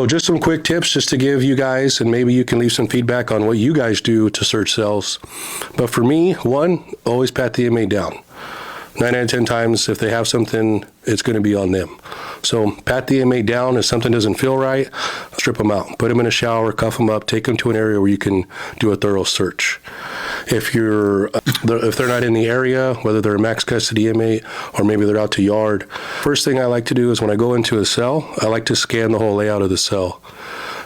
So just some quick tips just to give you guys, and maybe you can leave some feedback on what you guys do to search cells. But for me, one, always pat the inmate down. 9 out of 10 times, if they have something, it's going to be on them. So pat the inmate down. If something doesn't feel right, strip them out. Put them in a shower, cuff them up, take them to an area where you can do a thorough search. If they're not in the area, whether they're a max custody inmate or maybe they're out to yard, first thing I like to do is when I go into a cell, I like to scan the whole layout of the cell.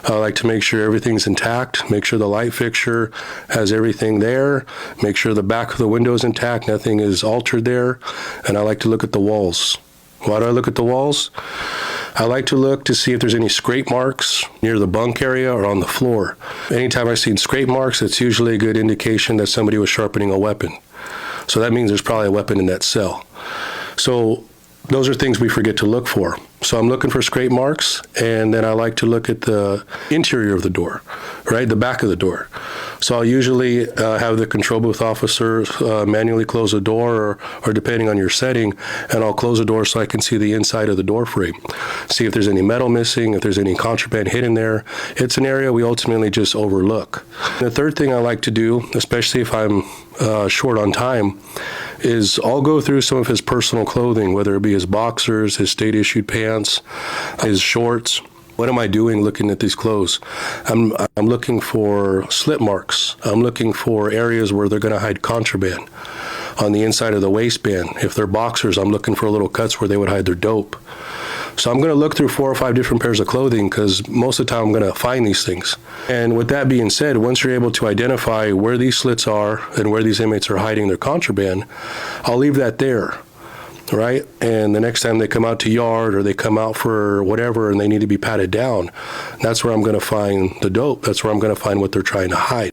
I like to make sure everything's intact, make sure the light fixture has everything there, make sure the back of the window is intact, nothing is altered there, and I like to look at the walls. Why do I look at the walls? I like to look to see if there's any scrape marks near the bunk area or on the floor. Anytime I see scrape marks, it's usually a good indication that somebody was sharpening a weapon. So that means there's probably a weapon in that cell. So those are things we forget to look for. So I'm looking for scrape marks, and then I like to look at the interior of the door, right, the back of the door. So I'll usually have the control booth officer manually close the door, or depending on your setting, and I'll close the door so I can see the inside of the door frame. See if there's any metal missing, if there's any contraband hidden there. It's an area we ultimately just overlook. The third thing I like to do, especially if I'm short on time, is I'll go through some of his personal clothing, whether it be his boxers, his state-issued pants, his shorts. What am I doing looking at these clothes? I'm looking for slip marks. I'm looking for areas where they're going to hide contraband. On the inside of the waistband, if they're boxers, I'm looking for little cuts where they would hide their dope. So I'm going to look through 4 or 5 different pairs of clothing because most of the time I'm going to find these things. And with that being said, once you're able to identify where these slits are and where these inmates are hiding their contraband, I'll leave that there, right? And the next time they come out to yard or they come out for whatever and they need to be patted down, that's where I'm going to find the dope. That's where I'm going to find what they're trying to hide.